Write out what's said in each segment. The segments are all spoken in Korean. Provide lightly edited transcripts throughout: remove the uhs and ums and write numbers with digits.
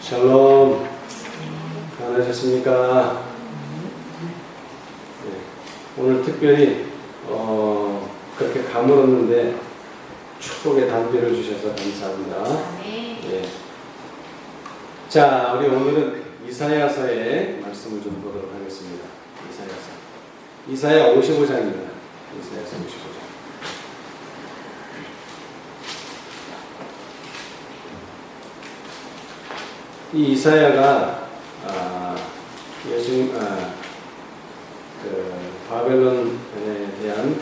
샬롬. 안녕하셨습니까? 네, 오늘 특별히 그렇게 가물었는데 축복의 단비를 주셔서 감사합니다. 네. 자, 우리 오늘은 이사야서의 말씀을 좀 보도록 하겠습니다. 이사야 55장입니다. 이사야서 55장. 이 이사야가 바벨론에 대한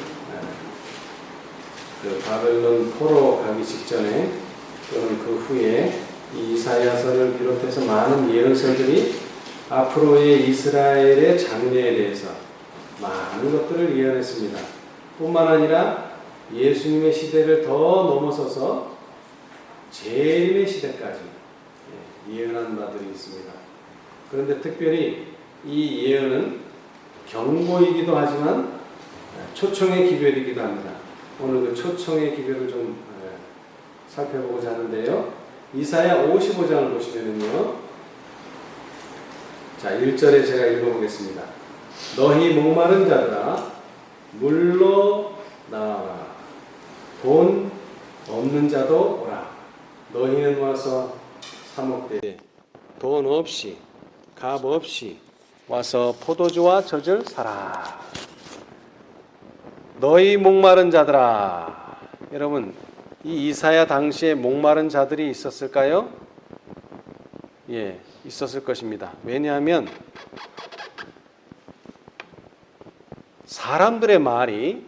바벨론 포로 가기 직전에 또는 그 후에 이 이사야서를 비롯해서 많은 예언서들이 앞으로의 이스라엘의 장래에 대해서 많은 것들을 예언했습니다. 뿐만 아니라 예수님의 시대를 더 넘어서서 재림의 시대까지 예언한 바들이 있습니다. 그런데 특별히 이 예언은 경고이기도 하지만 초청의 기별이기도 합니다. 오늘 그 초청의 기별을 좀 살펴보고자 하는데요. 이사야 55장을 보시면은요. 자, 1절에 제가 읽어보겠습니다. 너희 목마른 자들아 물로 나와라. 돈 없는 자도 오라. 너희는 와서 사목대 돈 없이 값 없이 와서 포도주와 젖을 사라. 너희 목마른 자들아. 여러분, 이 이사야 당시에 목마른 자들이 있었을까요? 예, 있었을 것입니다. 왜냐하면 사람들의 말이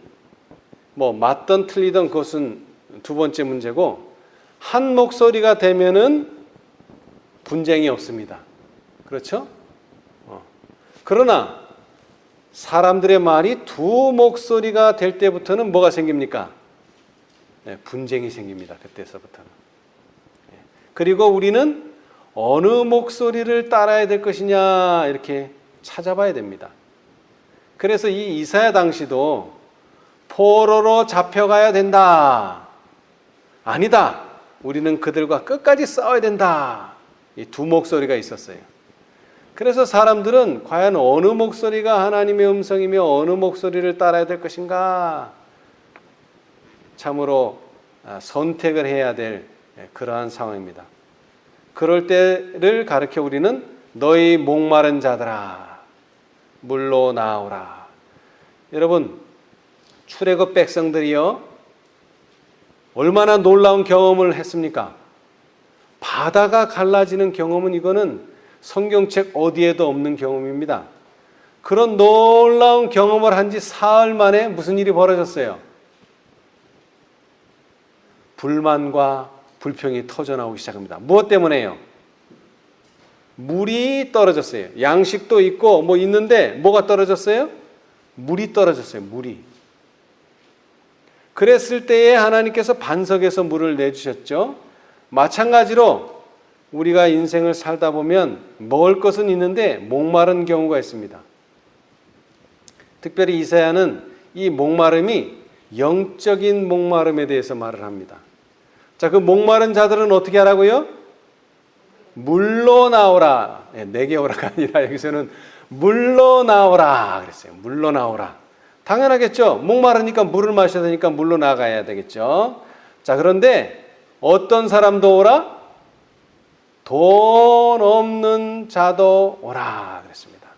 맞던 틀리던 그것은 두 번째 문제고, 한 목소리가 되면은 분쟁이 없습니다. 그렇죠? 그러나 사람들의 말이 두 목소리가 될 때부터는 뭐가 생깁니까? 네, 분쟁이 생깁니다. 그때서부터는. 그리고 우리는 어느 목소리를 따라야 될 것이냐 이렇게 찾아봐야 됩니다. 그래서 이 이사야 당시도 포로로 잡혀가야 된다. 아니다. 우리는 그들과 끝까지 싸워야 된다. 이 두 목소리가 있었어요. 그래서 사람들은 과연 어느 목소리가 하나님의 음성이며 어느 목소리를 따라야 될 것인가 참으로 선택을 해야 될 그러한 상황입니다. 그럴 때를 가르쳐 우리는 너희 목마른 자들아 물로 나오라. 여러분, 출애굽 백성들이요 얼마나 놀라운 경험을 했습니까? 바다가 갈라지는 경험은 이거는 성경책 어디에도 없는 경험입니다. 그런 놀라운 경험을 한 지 사흘 만에 무슨 일이 벌어졌어요? 불만과 불평이 터져나오기 시작합니다. 무엇 때문에요? 물이 떨어졌어요. 양식도 있고 있는데 뭐가 떨어졌어요? 물이 떨어졌어요. 물이. 그랬을 때에 하나님께서 반석에서 물을 내주셨죠. 마찬가지로 우리가 인생을 살다 보면 먹을 것은 있는데 목마른 경우가 있습니다. 특별히 이사야는 이 목마름이 영적인 목마름에 대해서 말을 합니다. 자, 그 목마른 자들은 어떻게 하라고요? 물로 나오라. 내게 오라가 아니라 여기서는 물로 나오라 그랬어요. 물로 나오라. 당연하겠죠. 목마르니까 물을 마셔야 되니까 물로 나가야 되겠죠. 자, 그런데 어떤 사람도 오라? 돈 없는 자도 오라 그랬습니다.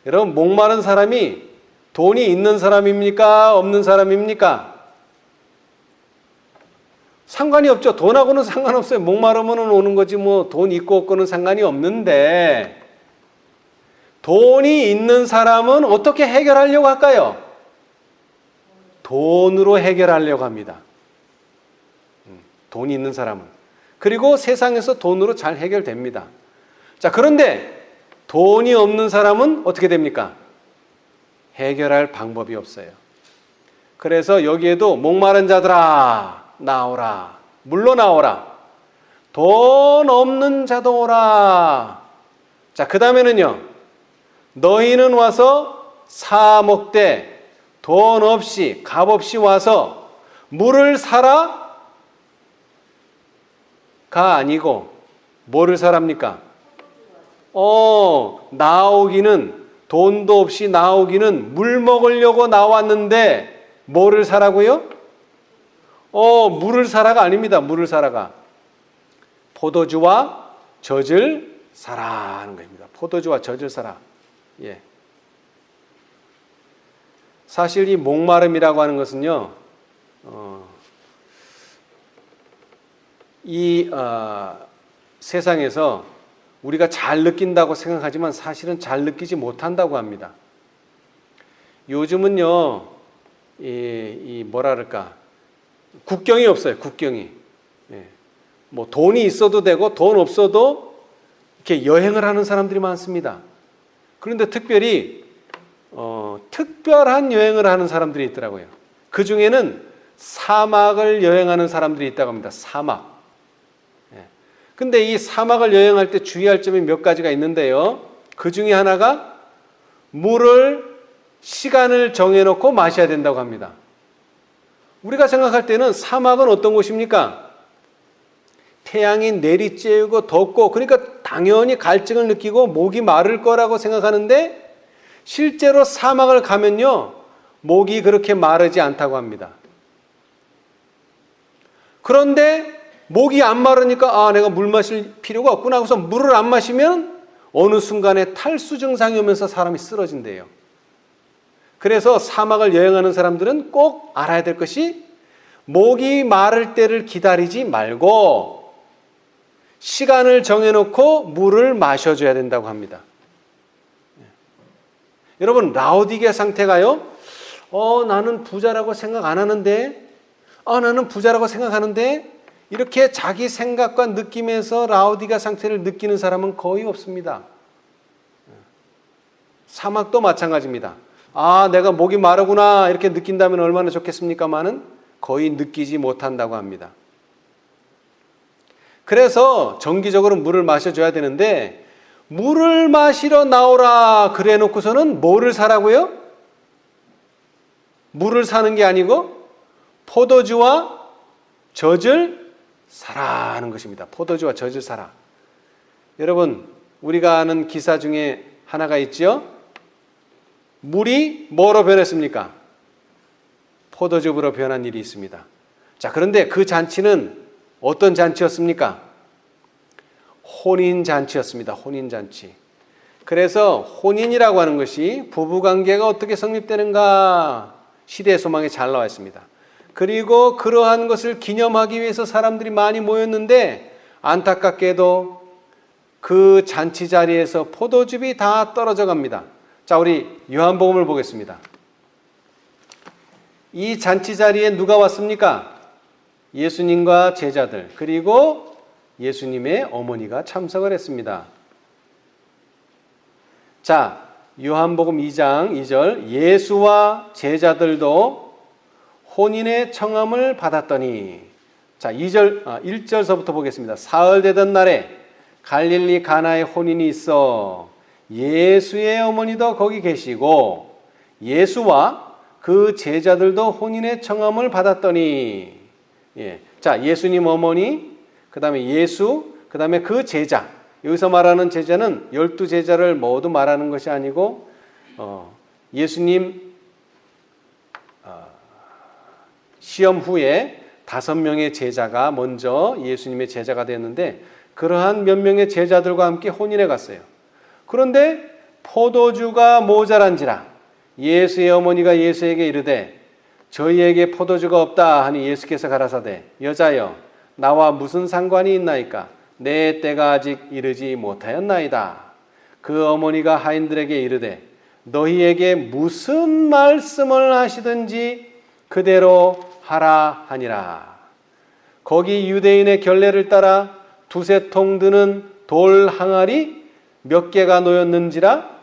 여러분, 목마른 사람이 돈이 있는 사람입니까? 없는 사람입니까? 상관이 없죠. 돈하고는 상관없어요. 목마르면 오는 거지 돈 있고 없고는 상관이 없는데, 돈이 있는 사람은 어떻게 해결하려고 할까요? 돈으로 해결하려고 합니다. 돈이 있는 사람은. 그리고 세상에서 돈으로 잘 해결됩니다. 자, 그런데 돈이 없는 사람은 어떻게 됩니까? 해결할 방법이 없어요. 그래서 여기에도 목마른 자들아 나오라. 물로 나오라. 돈 없는 자도 오라. 자, 그 다음에는요. 너희는 와서 사 먹되 돈 없이 값 없이 와서 물을 사라 가 아니고 뭐를 사랍니까? 나오기는, 돈도 없이 나오기는 물 먹으려고 나왔는데 뭐를 사라고요? 물을 사라가 아닙니다. 물을 사라가. 포도주와 젖을 사라 하는 겁니다. 포도주와 젖을 사라. 예. 사실 이 목마름이라고 하는 것은요, 세상에서 우리가 잘 느낀다고 생각하지만 사실은 잘 느끼지 못한다고 합니다. 요즘은요, 뭐라 그럴까, 국경이 없어요. 국경이. 예. 뭐 돈이 있어도 되고 돈 없어도 이렇게 여행을 하는 사람들이 많습니다. 그런데 특별히 특별한 여행을 하는 사람들이 있더라고요. 그 중에는 사막을 여행하는 사람들이 있다고 합니다. 사막. 근데 이 사막을 여행할 때 주의할 점이 몇 가지가 있는데요. 그 중에 하나가 물을 시간을 정해놓고 마셔야 된다고 합니다. 우리가 생각할 때는 사막은 어떤 곳입니까? 태양이 내리쬐고 덥고, 그러니까 당연히 갈증을 느끼고 목이 마를 거라고 생각하는데 실제로 사막을 가면요, 목이 그렇게 마르지 않다고 합니다. 그런데 목이 안 마르니까 내가 물 마실 필요가 없구나 하고서 물을 안 마시면 어느 순간에 탈수 증상이 오면서 사람이 쓰러진대요. 그래서 사막을 여행하는 사람들은 꼭 알아야 될 것이 목이 마를 때를 기다리지 말고 시간을 정해놓고 물을 마셔줘야 된다고 합니다. 여러분, 라오디게 상태가요, 나는 부자라고 생각 안 하는데, 나는 부자라고 생각하는데, 이렇게 자기 생각과 느낌에서 라오디게 상태를 느끼는 사람은 거의 없습니다. 사막도 마찬가지입니다. 내가 목이 마르구나 이렇게 느낀다면 얼마나 좋겠습니까마는 거의 느끼지 못한다고 합니다. 그래서 정기적으로 물을 마셔줘야 되는데, 물을 마시러 나오라 그래 놓고서는 뭐를 사라고요? 물을 사는 게 아니고 포도주와 젖을 사라 하는 것입니다. 포도주와 젖을 사라. 여러분, 우리가 아는 기사 중에 하나가 있죠. 물이 뭐로 변했습니까? 포도즙으로 변한 일이 있습니다. 자, 그런데 그 잔치는 어떤 잔치였습니까? 혼인잔치였습니다. 혼인잔치. 그래서 혼인이라고 하는 것이 부부관계가 어떻게 성립되는가 시대 소망에 잘 나와 있습니다. 그리고 그러한 것을 기념하기 위해서 사람들이 많이 모였는데 안타깝게도 그 잔치 자리에서 포도즙이 다 떨어져 갑니다. 자, 우리 요한복음을 보겠습니다. 이 잔치 자리에 누가 왔습니까? 예수님과 제자들, 그리고 예수님의 어머니가 참석을 했습니다. 자, 요한복음 2장 2절, 예수와 제자들도 혼인의 청함을 받았더니, 자, 1절서부터 보겠습니다. 사흘 되던 날에 갈릴리 가나에 혼인이 있어 예수의 어머니도 거기 계시고 예수와 그 제자들도 혼인의 청함을 받았더니, 자, 예수님 어머니, 그 다음에 예수, 그 다음에 그 제자. 여기서 말하는 제자는 12제자를 모두 말하는 것이 아니고 예수님 시험 후에 5명의 제자가 먼저 예수님의 제자가 됐는데, 그러한 몇 명의 제자들과 함께 혼인해 갔어요. 그런데 포도주가 모자란지라 예수의 어머니가 예수에게 이르되 저희에게 포도주가 없다 하니 예수께서 가라사대 여자여 나와 무슨 상관이 있나이까? 내 때가 아직 이르지 못하였나이다. 그 어머니가 하인들에게 이르되 너희에게 무슨 말씀을 하시든지 그대로 하라 하니라. 거기 유대인의 결례를 따라 2-3통 드는 돌 항아리 몇 개가 놓였는지라?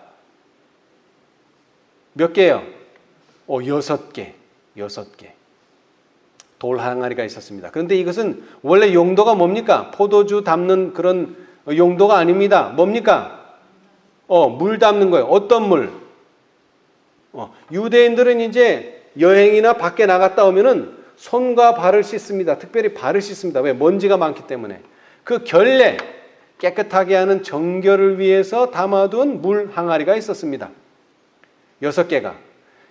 몇 개요? 6개. 돌 항아리가 있었습니다. 그런데 이것은 원래 용도가 뭡니까? 포도주 담는 그런 용도가 아닙니다. 뭡니까? 물 담는 거예요. 어떤 물? 유대인들은 이제 여행이나 밖에 나갔다 오면은 손과 발을 씻습니다. 특별히 발을 씻습니다. 왜? 먼지가 많기 때문에. 그 결례, 깨끗하게 하는 정결을 위해서 담아둔 물 항아리가 있었습니다. 6개가.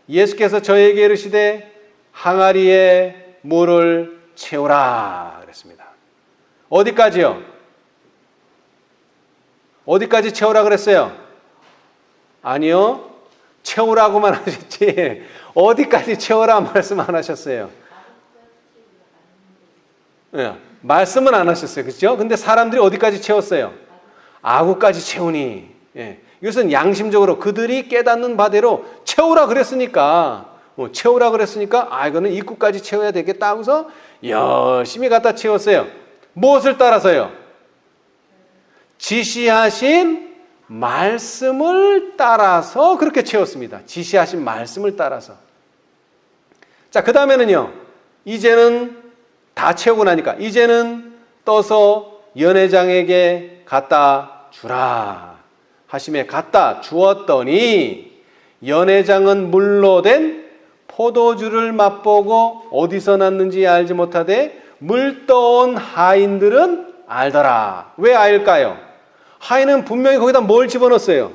예수께서 저에게 이르시되 항아리에 물을 채우라 그랬습니다. 어디까지요? 어디까지 채우라 그랬어요? 아니요. 채우라고만 하셨지 어디까지 채우라 말씀 안 하셨어요. 네, 말씀은 안 하셨어요. 그렇죠? 근데 사람들이 어디까지 채웠어요? 아구까지 채우니. 예, 이것은 양심적으로 그들이 깨닫는 바대로 채우라 그랬으니까 이거는 입구까지 채워야 되겠다 하고서 열심히 갖다 채웠어요. 무엇을 따라서요? 지시하신 말씀을 따라서 그렇게 채웠습니다. 지시하신 말씀을 따라서. 자, 그 다음에는요. 이제는 다 채우고 나니까 이제는 떠서 연회장에게 갖다 주라 하심에 갖다 주었더니 연회장은 물로 된 포도주를 맛보고 어디서 났는지 알지 못하되 물 떠온 하인들은 알더라. 왜 알까요? 하인은 분명히 거기다 뭘 집어넣었어요?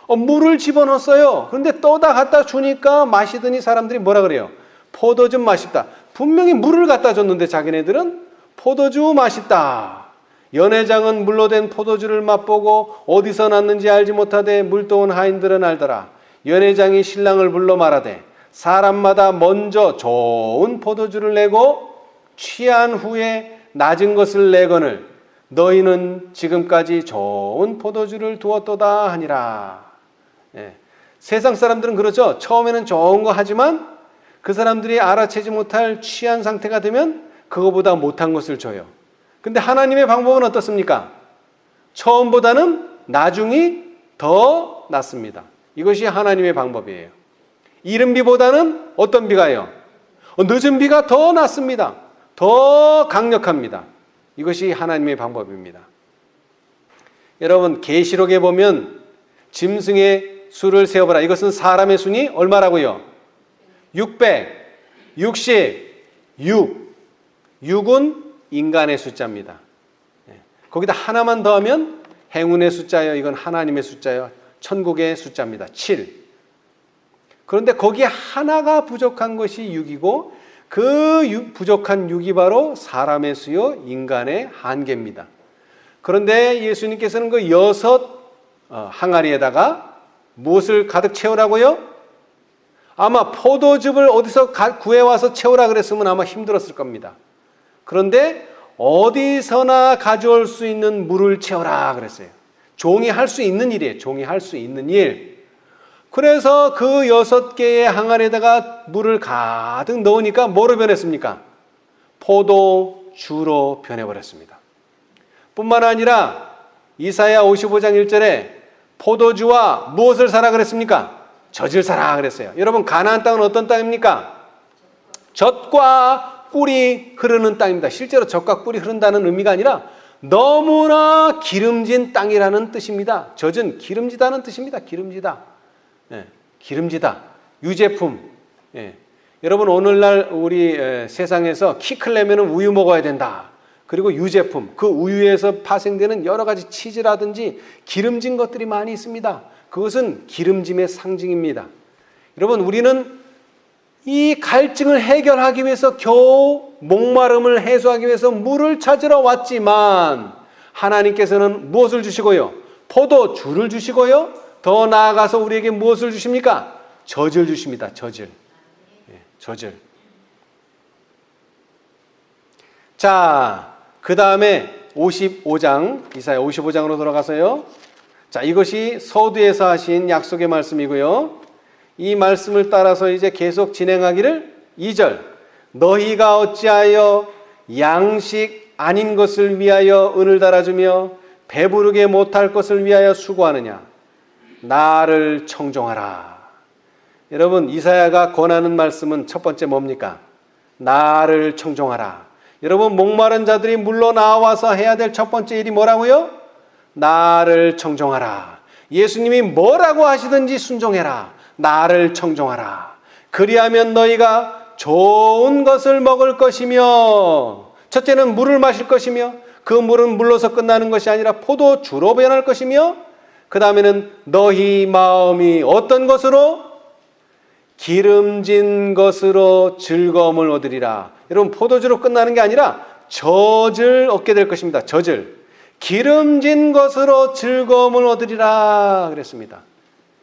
물을 집어넣었어요. 그런데 떠다 갖다 주니까 마시더니 사람들이 뭐라 그래요? 포도주 맛있다. 분명히 물을 갖다 줬는데 자기네들은 포도주 맛있다. 연회장은 물로 된 포도주를 맛보고 어디서 났는지 알지 못하되 물 떠온 하인들은 알더라. 연회장이 신랑을 불러 말하되 사람마다 먼저 좋은 포도주를 내고 취한 후에 낮은 것을 내거늘 너희는 지금까지 좋은 포도주를 두었도다 하니라. 예. 세상 사람들은 그렇죠. 처음에는 좋은 거 하지만 그 사람들이 알아채지 못할 취한 상태가 되면 그거보다 못한 것을 줘요. 근데 하나님의 방법은 어떻습니까? 처음보다는 나중이 더 낫습니다. 이것이 하나님의 방법이에요. 이른 비보다는 어떤 비가요? 늦은 비가 더 낫습니다. 더 강력합니다. 이것이 하나님의 방법입니다. 여러분 계시록에 보면 짐승의 수를 세어보라. 이것은 사람의 수니 얼마라고요? 666. 6은 인간의 숫자입니다. 거기다 하나만 더하면 행운의 숫자예요. 이건 하나님의 숫자예요. 천국의 숫자입니다. 7. 그런데 거기에 하나가 부족한 것이 6이고 그 부족한 6이 바로 사람의 수요 인간의 한계입니다. 그런데 예수님께서는 그 6 항아리에다가 무엇을 가득 채우라고요? 아마 포도즙을 어디서 구해와서 채우라 그랬으면 아마 힘들었을 겁니다. 그런데 어디서나 가져올 수 있는 물을 채우라 그랬어요. 종이 할 수 있는 일이에요. 종이 할 수 있는 일. 그래서 그 6개의 항아리에다가 물을 가득 넣으니까 뭐로 변했습니까? 포도주로 변해버렸습니다. 뿐만 아니라 이사야 55장 1절에 포도주와 무엇을 사라 그랬습니까? 젖을 사라 그랬어요. 여러분 가나안 땅은 어떤 땅입니까? 젖과 꿀이 흐르는 땅입니다. 실제로 젖과 꿀이 흐른다는 의미가 아니라 너무나 기름진 땅이라는 뜻입니다. 젖은 기름지다는 뜻입니다. 기름지다. 기름지다. 유제품. 여러분 오늘날 우리 세상에서 키 크려면 우유 먹어야 된다. 그리고 유제품, 그 우유에서 파생되는 여러 가지 치즈라든지 기름진 것들이 많이 있습니다. 그것은 기름짐의 상징입니다. 여러분 우리는 이 갈증을 해결하기 위해서 겨우 목마름을 해소하기 위해서 물을 찾으러 왔지만 하나님께서는 무엇을 주시고요? 포도주를 주시고요. 더 나아가서 우리에게 무엇을 주십니까? 젖을 주십니다. 젖을. 젖을. 자, 그 다음에 55장, 이사야 55장으로 돌아가서요. 자, 이것이 서두에서 하신 약속의 말씀이고요. 이 말씀을 따라서 이제 계속 진행하기를 2절. 너희가 어찌하여 양식 아닌 것을 위하여 은을 달아주며 배부르게 못할 것을 위하여 수고하느냐. 나를 청종하라. 여러분 이사야가 권하는 말씀은 첫 번째 뭡니까? 나를 청종하라. 여러분 목마른 자들이 물로 나와서 해야 될 첫 번째 일이 뭐라고요? 나를 청종하라. 예수님이 뭐라고 하시든지 순종해라. 나를 청종하라. 그리하면 너희가 좋은 것을 먹을 것이며 첫째는 물을 마실 것이며 그 물은 물로서 끝나는 것이 아니라 포도주로 변할 것이며, 그 다음에는 너희 마음이 어떤 것으로? 기름진 것으로 즐거움을 얻으리라. 여러분, 포도주로 끝나는 게 아니라 젖을 얻게 될 것입니다. 젖을. 기름진 것으로 즐거움을 얻으리라 그랬습니다.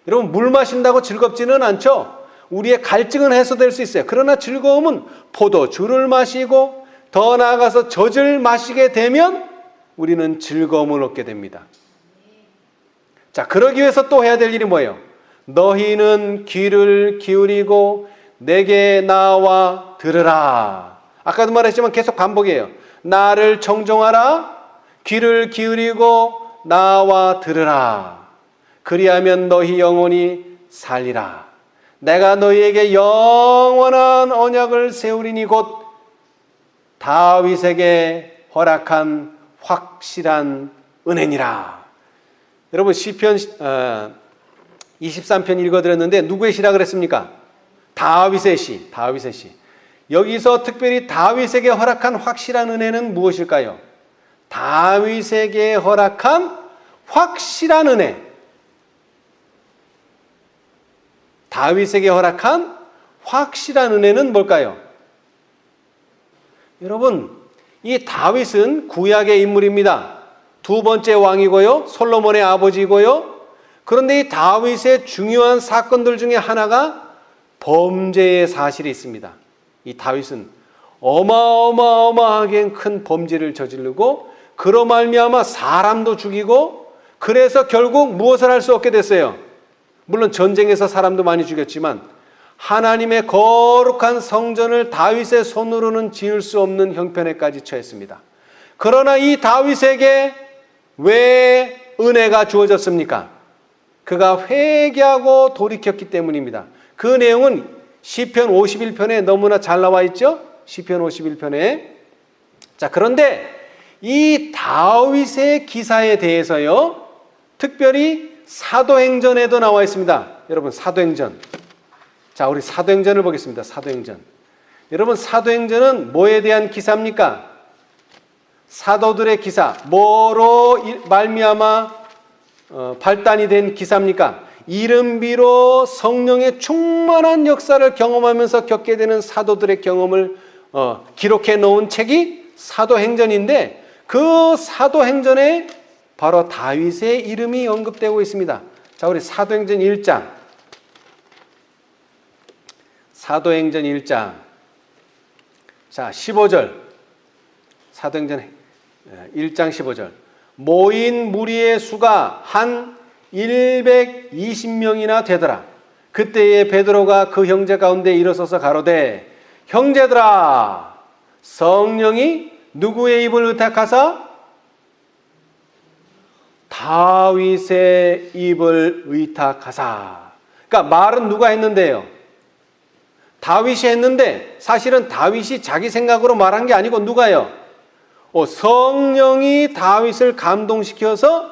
여러분, 물 마신다고 즐겁지는 않죠? 우리의 갈증은 해소될 수 있어요. 그러나 즐거움은 포도주를 마시고 더 나아가서 젖을 마시게 되면 우리는 즐거움을 얻게 됩니다. 자, 그러기 위해서 또 해야 될 일이 뭐예요? 너희는 귀를 기울이고 내게 나와 들으라. 아까도 말했지만 계속 반복이에요. 나를 청종하라. 귀를 기울이고 나와 들으라. 그리하면 너희 영혼이 살리라. 내가 너희에게 영원한 언약을 세우리니 곧 다윗에게 허락한 확실한 은혜니라. 여러분, 시편 23편 읽어드렸는데 누구의 시라 그랬습니까? 다윗의 시. 다윗의 시. 여기서 특별히 다윗에게 허락한 확실한 은혜는 무엇일까요? 다윗에게 허락한 확실한 은혜. 다윗에게 허락한 확실한 은혜는 뭘까요? 여러분, 이 다윗은 구약의 인물입니다. 두 번째 왕이고요, 솔로몬의 아버지고요. 그런데 이 다윗의 중요한 사건들 중에 하나가 범죄의 사실이 있습니다. 이 다윗은 어마어마하게 큰 범죄를 저지르고 그로 말미암아 사람도 죽이고, 그래서 결국 무엇을 할 수 없게 됐어요? 물론 전쟁에서 사람도 많이 죽였지만 하나님의 거룩한 성전을 다윗의 손으로는 지을 수 없는 형편에까지 처했습니다. 그러나 이 다윗에게 왜 은혜가 주어졌습니까? 그가 회개하고 돌이켰기 때문입니다. 그 내용은 시편 51편에 너무나 잘 나와 있죠? 시편 51편에. 자, 그런데 이 다윗의 기사에 대해서요, 특별히 사도행전에도 나와 있습니다. 여러분, 사도행전. 자, 우리 사도행전을 보겠습니다. 사도행전. 여러분, 사도행전은 뭐에 대한 기사입니까? 사도들의 기사. 뭐로 말미암아 발단이 된 기사입니까? 이른비로 성령의 충만한 역사를 경험하면서 겪게 되는 사도들의 경험을 기록해 놓은 책이 사도행전인데, 그 사도행전에 바로 다윗의 이름이 언급되고 있습니다. 자, 우리 사도행전 1장. 사도행전 1장. 자, 15절. 사도행전 1장 15절. 모인 무리의 수가 한 120명이나 되더라. 그때에 베드로가 그 형제 가운데 일어서서 가로되, 형제들아, 성령이 누구의 입을 의탁하사? 다윗의 입을 의탁하사. 그러니까 말은 누가 했는데요? 다윗이 했는데, 사실은 다윗이 자기 생각으로 말한 게 아니고 누가요? 성령이 다윗을 감동시켜서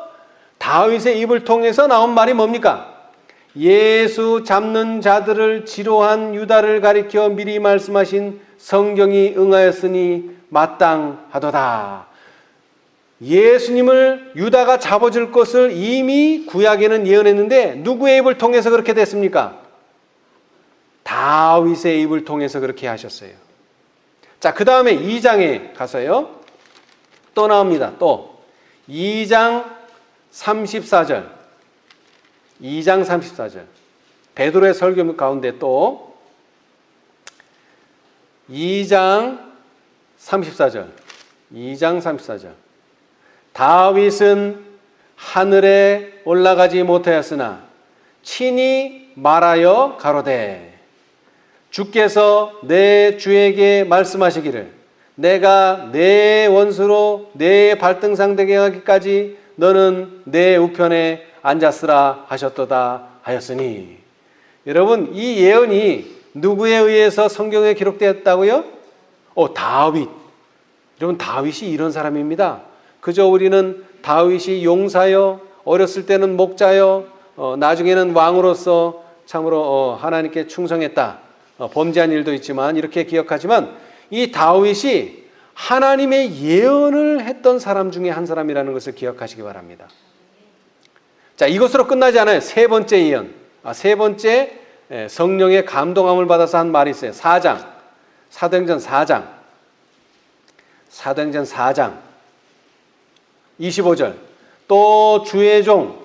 다윗의 입을 통해서 나온 말이 뭡니까? 예수 잡는 자들을 지로한 유다를 가리켜 미리 말씀하신 성경이 응하였으니 마땅하도다. 예수님을 유다가 잡아줄 것을 이미 구약에는 예언했는데 누구의 입을 통해서 그렇게 됐습니까? 다윗의 입을 통해서 그렇게 하셨어요. 자, 그 다음에 2장에 가서요, 또 나옵니다. 또 2장 34절. 2장 34절. 베드로의 설교 가운데 또 2장 34절. 2장 34절. 다윗은 하늘에 올라가지 못하였으나 친히 말하여 가로되, 주께서 내 주에게 말씀하시기를 내가 내 원수로 내 발등상 되게 하기까지 너는 내 우편에 앉았으라 하셨도다 하였으니. 여러분, 이 예언이 누구에 의해서 성경에 기록되었다고요? 다윗. 여러분, 다윗이 이런 사람입니다. 그저 우리는 다윗이 용사요, 어렸을 때는 목자요, 나중에는 왕으로서 참으로 하나님께 충성했다, 범죄한 일도 있지만 이렇게 기억하지만, 이 다윗이 하나님의 예언을 했던 사람 중에 한 사람이라는 것을 기억하시기 바랍니다. 자, 이것으로 끝나지 않아요. 세 번째 예언. 세 번째 성령의 감동함을 받아서 한 말이 있어요. 4장. 사도행전 4장. 사도행전 4장. 25절. 또 주의 종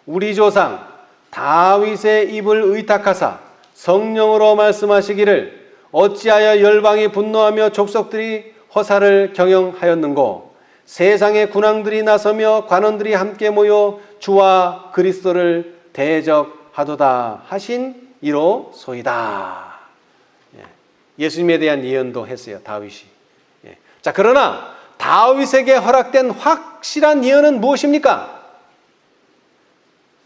우리 조상 다윗의 입을 의탁하사 성령으로 말씀하시기를 어찌하여 열방이 분노하며 족속들이 허사를 경영하였는고 세상의 군왕들이 나서며 관원들이 함께 모여 주와 그리스도를 대적하도다 하신 이로소이다. 예수님에 대한 예언도 했어요. 다윗이. 자, 그러나 다윗에게 허락된 확실한 예언은 무엇입니까?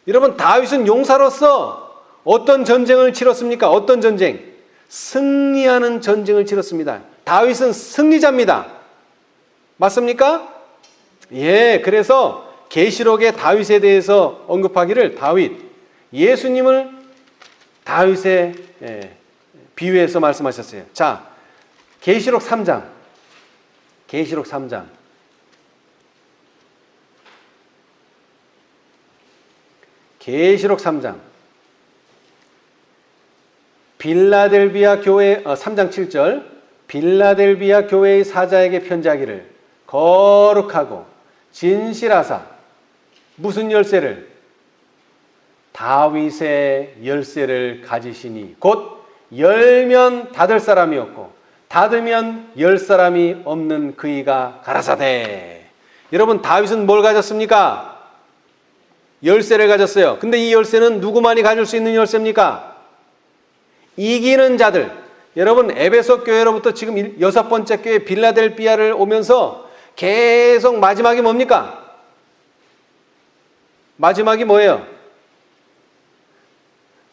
여러분, 다윗은 용사로서 어떤 전쟁을 치렀습니까? 어떤 전쟁? 승리하는 전쟁을 치렀습니다. 다윗은 승리자입니다. 맞습니까? 예, 그래서 계시록의 다윗에 대해서 언급하기를 예수님을 다윗에 비유해서 말씀하셨어요. 자, 계시록 3장. 계시록 3장. 계시록 3장. 빌라델비아 교회 3장 7절. 빌라델비아 교회의 사자에게 편지하기를 거룩하고 진실하사 무슨 열쇠를? 다윗의 열쇠를 가지시니 곧 열면 닫을 사람이 없고 닫으면 열 사람이 없는 그이가 가라사대. 여러분, 다윗은 뭘 가졌습니까? 열쇠를 가졌어요. 근데 이 열쇠는 누구만이 가질 수 있는 열쇠입니까? 이기는 자들. 여러분, 에베소 교회로부터 지금 6번째 교회 빌라델비아를 오면서 계속 마지막이 뭡니까? 마지막이 뭐예요?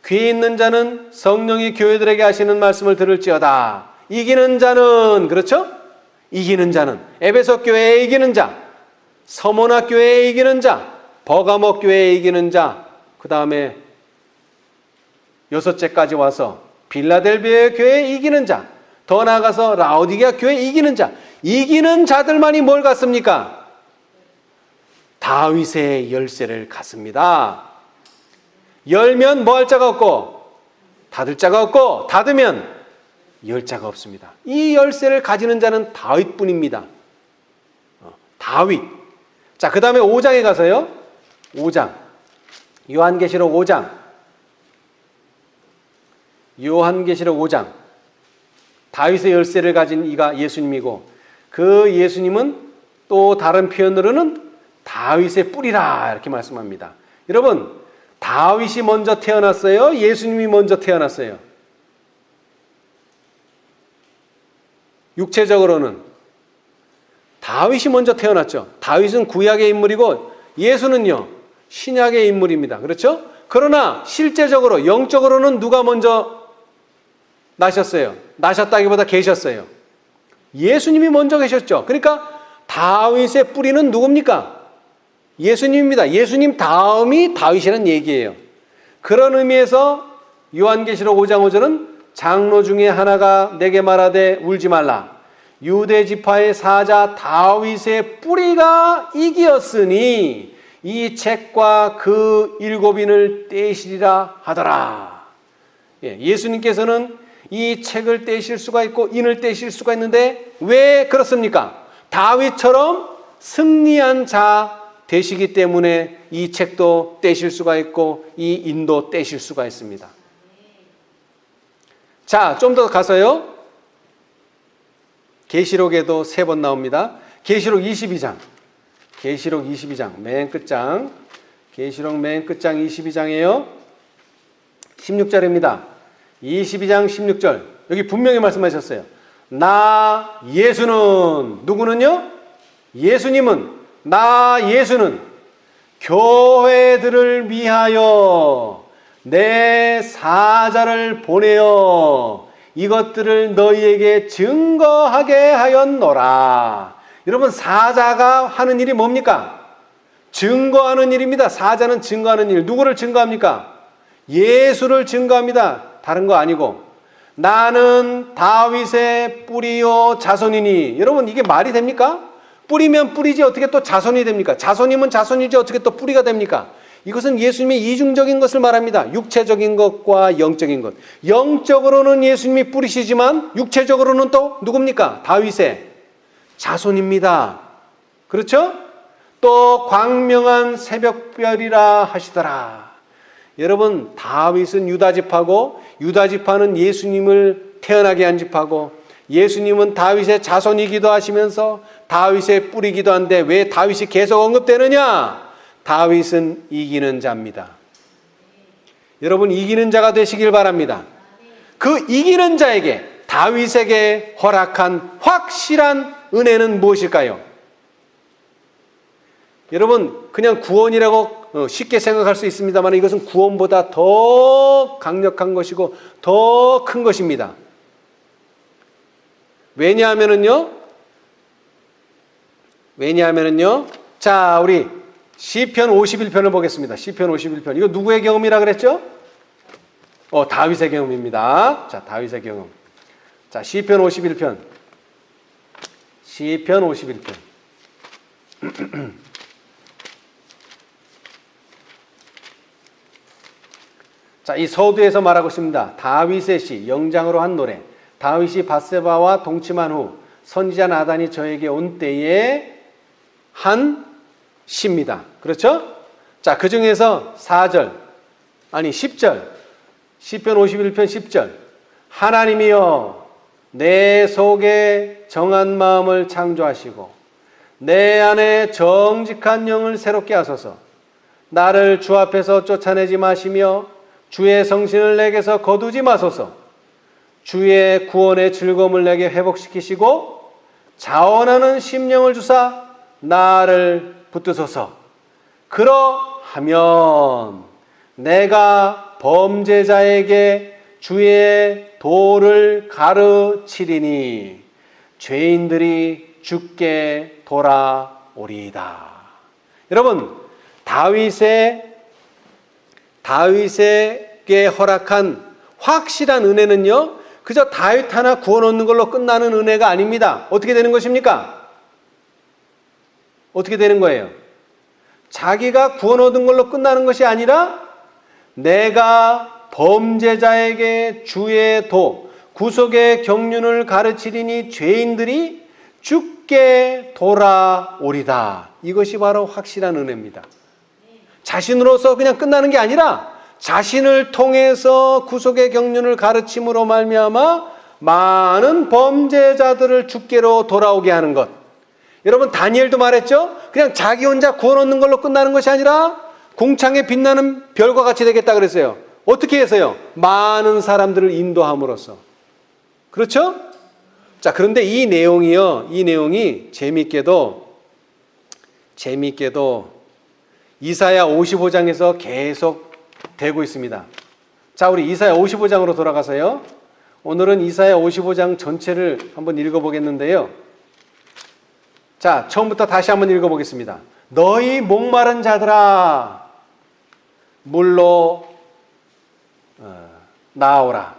귀 있는 자는 성령이 교회들에게 하시는 말씀을 들을지어다. 이기는 자는, 그렇죠? 이기는 자는 에베소 교회에 이기는 자, 서모나 교회에 이기는 자, 버가모 교회에 이기는 자, 그 다음에 6째까지 와서 빌라델비아 교회에 이기는 자, 더 나아가서 라오디게아 교회에 이기는 자. 이기는 자들만이 뭘 갖습니까? 다윗의 열쇠를 갖습니다. 열면 뭐 할 자가 없고 닫을 자가 없고 닫으면 열 자가 없습니다. 이 열쇠를 가지는 자는 다윗뿐입니다. 다윗. 자, 그 다음에 5장에 가서요. 5장. 요한계시록 5장. 요한계시록 5장. 다윗의 열쇠를 가진 이가 예수님이고 그 예수님은 또 다른 표현으로는 다윗의 뿌리라 이렇게 말씀합니다. 여러분, 다윗이 먼저 태어났어요? 예수님이 먼저 태어났어요? 육체적으로는 다윗이 먼저 태어났죠. 다윗은 구약의 인물이고 예수는요, 신약의 인물입니다. 그렇죠? 그러나 실제적으로 영적으로는 누가 먼저 나셨어요? 나셨다기보다 계셨어요. 예수님이 먼저 계셨죠. 그러니까 다윗의 뿌리는 누굽니까? 예수님입니다. 예수님 다음이 다윗이라는 얘기예요. 그런 의미에서 요한계시록 5장 5절은 장로 중에 하나가 내게 말하되 울지 말라. 유대 지파의 사자 다윗의 뿌리가 이기었으니 이 책과 그 7인을 떼시리라 하더라. 예수님께서는 이 책을 떼실 수가 있고 인을 떼실 수가 있는데 왜 그렇습니까? 다윗처럼 승리한 자 되시기 때문에 이 책도 떼실 수가 있고 이 인도 떼실 수가 있습니다. 자, 좀 더 가서요. 계시록에도 3번 나옵니다. 계시록 22장. 계시록 22장 맨 끝장. 계시록 맨 끝장 22장이에요. 16절입니다. 22장 16절. 여기 분명히 말씀하셨어요. 나 예수는, 누구는요? 예수님은, 나 예수는 교회들을 위하여 내 사자를 보내어 이것들을 너희에게 증거하게 하였노라. 여러분, 사자가 하는 일이 뭡니까? 증거하는 일입니다. 사자는 증거하는 일. 누구를 증거합니까? 예수를 증거합니다. 다른 거 아니고 나는 다윗의 뿌리요 자손이니. 여러분, 이게 말이 됩니까? 뿌리면 뿌리지 어떻게 또 자손이 됩니까? 자손이면 자손이지 어떻게 또 뿌리가 됩니까? 이것은 예수님의 이중적인 것을 말합니다. 육체적인 것과 영적인 것. 영적으로는 예수님이 뿌리시지만 육체적으로는 또 누굽니까? 다윗의 자손입니다. 그렇죠? 또 광명한 새벽별이라 하시더라. 여러분, 다윗은 유다지파고 유다지파는 예수님을 태어나게 한 지파고 예수님은 다윗의 자손이기도 하시면서 다윗의 뿌리기도 한데 왜 다윗이 계속 언급되느냐? 다윗은 이기는 자입니다. 여러분, 이기는 자가 되시길 바랍니다. 그 이기는 자에게, 다윗에게 허락한 확실한 은혜는 무엇일까요? 여러분, 그냥 구원이라고 쉽게 생각할 수 있습니다만 이것은 구원보다 더 강력한 것이고 더 큰 것입니다. 왜냐하면은요, 자, 우리 시편 51편을 보겠습니다. 시편 51편. 이거 누구의 경험이라 그랬죠? 다윗의 경험입니다. 자, 다윗의 경험. 자, 시편 51편. 시편 51편. 자, 이 서두에서 말하고 있습니다. 다윗의 시, 영장으로 한 노래. 다윗이 밧세바와 동침한 후 선지자 나단이 저에게 온 때에 한 시입니다. 그렇죠? 자, 그 중에서 10절. 시편 51편 10절. 하나님이여, 내 속에 정한 마음을 창조하시고 내 안에 정직한 영을 새롭게 하소서. 나를 주 앞에서 쫓아내지 마시며 주의 성신을 내게서 거두지 마소서. 주의 구원의 즐거움을 내게 회복시키시고 자원하는 심령을 주사 나를 붙드소서. 그러하면 내가 범죄자에게 주의 도를 가르치리니 죄인들이 주께 돌아오리이다. 여러분, 다윗에게 허락한 확실한 은혜는요, 그저 다윗 하나 구원 얻는 걸로 끝나는 은혜가 아닙니다. 어떻게 되는 것입니까? 어떻게 되는 거예요? 자기가 구원 얻은 걸로 끝나는 것이 아니라 내가 범죄자에게 주의 도, 구속의 경륜을 가르치리니 죄인들이 주께 돌아오리다. 이것이 바로 확실한 은혜입니다. 자신으로서 그냥 끝나는 게 아니라 자신을 통해서 구속의 경륜을 가르침으로 말미암아 많은 범죄자들을 주께로 돌아오게 하는 것. 여러분, 다니엘도 말했죠? 그냥 자기 혼자 구원 얻는 걸로 끝나는 것이 아니라 궁창에 빛나는 별과 같이 되겠다 그랬어요. 어떻게 해서요? 많은 사람들을 인도함으로써. 그렇죠? 자, 그런데 이 내용이 재미있게도 이사야 55장에서 계속 되고 있습니다. 자, 우리 이사야 55장으로 돌아가서요. 오늘은 이사야 55장 전체를 한번 읽어보겠는데요. 자, 처음부터 다시 한번 읽어보겠습니다. 너희 목마른 자들아, 물로 나오라.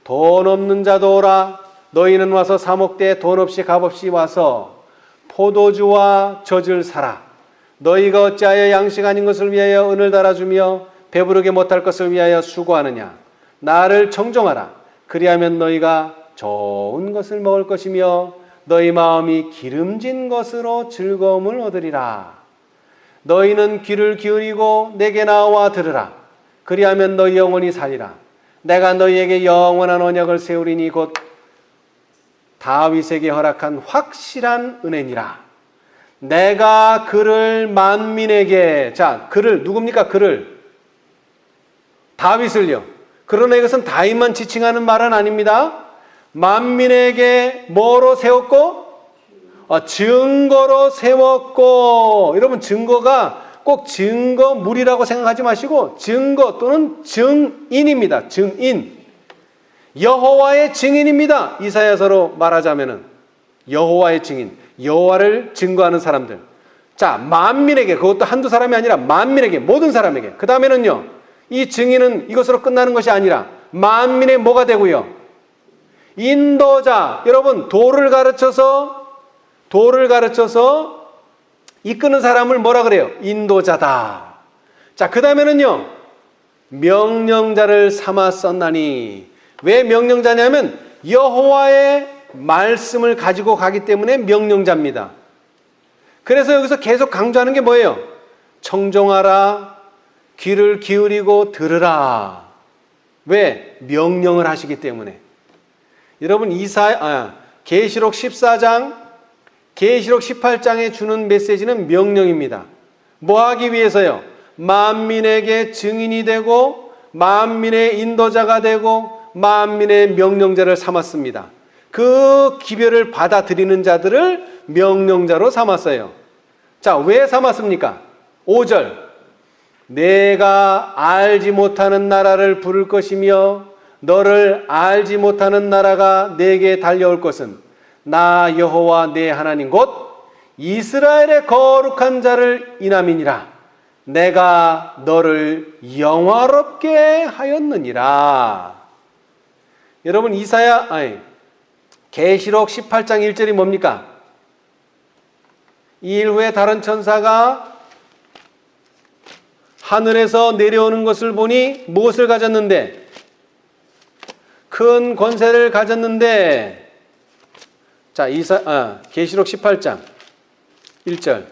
돈 없는 자도 오라. 너희는 와서 사 먹되 돈 없이 값없이 와서 포도주와 젖을 사라. 너희가 어찌하여 양식 아닌 것을 위하여 은을 달아주며 배부르게 못할 것을 위하여 수고하느냐. 나를 청종하라. 그리하면 너희가 좋은 것을 먹을 것이며 너희 마음이 기름진 것으로 즐거움을 얻으리라. 너희는 귀를 기울이고 내게 나와 들으라. 그리하면 너희 영혼이 살리라. 내가 너희에게 영원한 언약을 세우리니 곧 다윗에게 허락한 확실한 은혜니라. 내가 그를 만민에게, 자, 그를 누굽니까? 그를 다윗을요. 그러나 이것은 다윗만 지칭하는 말은 아닙니다. 만민에게 뭐로 세웠고? 증거로 세웠고. 여러분, 증거가 꼭 증거물이라고 생각하지 마시고 증거 또는 증인입니다. 증인. 여호와의 증인입니다. 이사야서로 말하자면은 여호와의 증인. 여호와를 증거하는 사람들. 자, 만민에게, 그것도 한두 사람이 아니라 만민에게, 모든 사람에게. 그 다음에는요, 이 증인은 이것으로 끝나는 것이 아니라 만민의 뭐가 되고요? 인도자. 여러분, 도를 가르쳐서 이끄는 사람을 뭐라 그래요? 인도자다. 자, 그 다음에는요, 명령자를 삼아 썼나니. 왜 명령자냐면 여호와의 말씀을 가지고 가기 때문에 명령자입니다. 그래서 여기서 계속 강조하는 게 뭐예요? 청종하라, 귀를 기울이고 들으라. 왜? 명령을 하시기 때문에. 여러분, 계시록 14장, 계시록 18장에 주는 메시지는 명령입니다. 뭐 하기 위해서요? 만민에게 증인이 되고 만민의 인도자가 되고 만민의 명령자를 삼았습니다. 그 기별을 받아들이는 자들을 명령자로 삼았어요. 자, 왜 삼았습니까? 5절. 내가 알지 못하는 나라를 부를 것이며 너를 알지 못하는 나라가 내게 달려올 것은 나 여호와 내 하나님 곧 이스라엘의 거룩한 자를 인함이니라. 내가 너를 영화롭게 하였느니라. 여러분, 계시록 18장 1절이 뭡니까? 2일 후에 다른 천사가 하늘에서 내려오는 것을 보니 무엇을 가졌는데? 큰 권세를 가졌는데. 자, 계시록 18장 1절.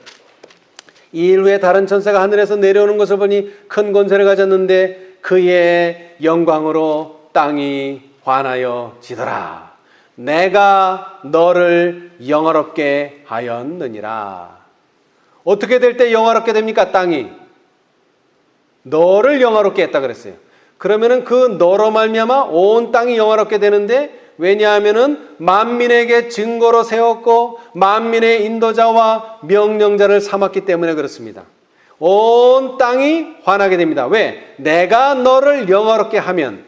2일 후에 다른 천사가 하늘에서 내려오는 것을 보니 큰 권세를 가졌는데 그의 영광으로 땅이 환하여 지더라. 내가 너를 영화롭게 하였느니라. 어떻게 될 때 영화롭게 됩니까? 땅이 너를 영화롭게 했다 그랬어요. 그러면은 그 너로 말미암아 온 땅이 영화롭게 되는데, 왜냐하면은 만민에게 증거로 세웠고 만민의 인도자와 명령자를 삼았기 때문에 그렇습니다. 온 땅이 환하게 됩니다. 왜? 내가 너를 영화롭게 하면.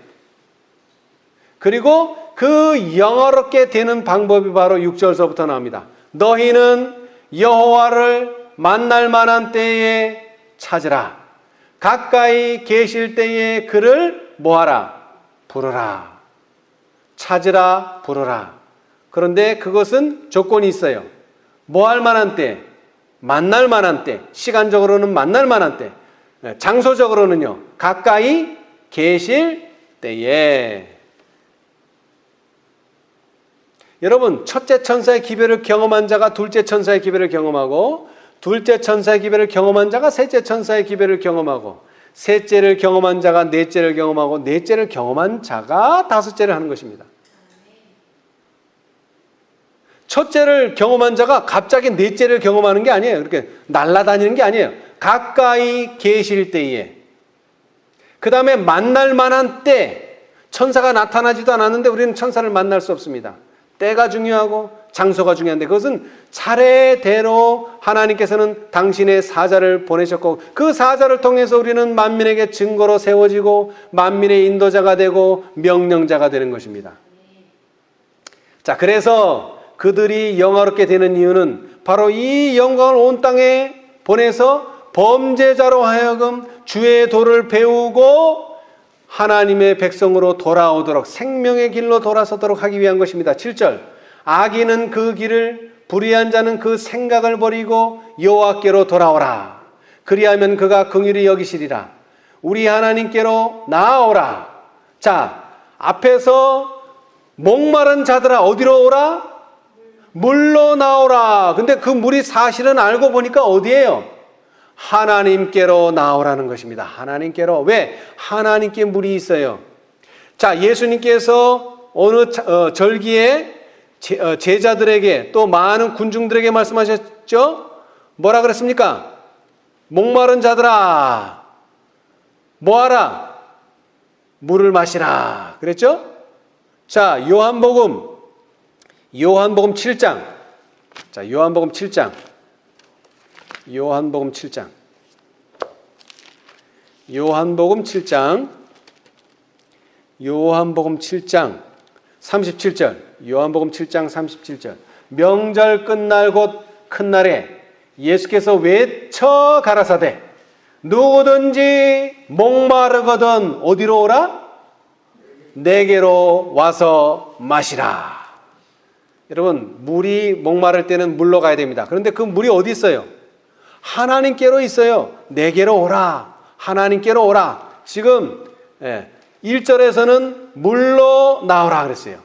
그리고 그 영화롭게 되는 방법이 바로 6절서부터 나옵니다. 너희는 여호와를 만날 만한 때에 찾으라. 가까이 계실 때에 그를 뭐하라? 부르라. 찾으라, 부르라. 그런데 그것은 조건이 있어요. 뭐 할 만한 때? 만날 만한 때. 시간적으로는 만날 만한 때. 장소적으로는요, 가까이 계실 때에. 여러분, 첫째 천사의 기별을 경험한 자가 둘째 천사의 기별을 경험하고, 둘째 천사의 기별을 경험한 자가 셋째 천사의 기별을 경험하고, 셋째를 경험한 자가 넷째를 경험하고, 넷째를 경험한 자가 다섯째를 하는 것입니다. 첫째를 경험한 자가 갑자기 넷째를 경험하는 게 아니에요. 그렇게 날아다니는 게 아니에요. 가까이 계실 때에. 그 다음에 만날 만한 때. 천사가 나타나지도 않았는데 우리는 천사를 만날 수 없습니다. 때가 중요하고 장소가 중요한데, 그것은 차례대로 하나님께서는 당신의 사자를 보내셨고, 그 사자를 통해서 우리는 만민에게 증거로 세워지고 만민의 인도자가 되고 명령자가 되는 것입니다. 자, 그래서 그들이 영화롭게 되는 이유는 바로 이 영광을 온 땅에 보내서 범죄자로 하여금 주의 도를 배우고 하나님의 백성으로 돌아오도록, 생명의 길로 돌아서도록 하기 위한 것입니다. 7절. 악인은 그 길을, 불의한 자는 그 생각을 버리고 여호와께로 돌아오라. 그리하면 그가 긍휼히 여기시리라. 우리 하나님께로 나아오라. 자, 앞에서 목마른 자들아 어디로 오라? 물로 나오라. 근데 그 물이 사실은 알고 보니까 어디예요? 하나님께로 나오라는 것입니다. 하나님께로. 왜? 하나님께 물이 있어요. 자, 예수님께서 어느 절기에 제자들에게 또 많은 군중들에게 말씀하셨죠? 뭐라 그랬습니까? 목마른 자들아 뭐하라? 물을 마시라 그랬죠? 자, 요한복음 7장. 자, 요한복음 7장 37절. 요한복음 7장 37절. 명절 끝날 곧 큰 날에 예수께서 외쳐 가라사대 누구든지 목마르거든 어디로 오라? 내게로 와서 마시라. 여러분, 물이 목마를 때는 물로 가야 됩니다. 그런데 그 물이 어디 있어요? 하나님께로 있어요. 내게로 오라. 하나님께로 오라. 지금 1절에서는 물로 나오라 그랬어요.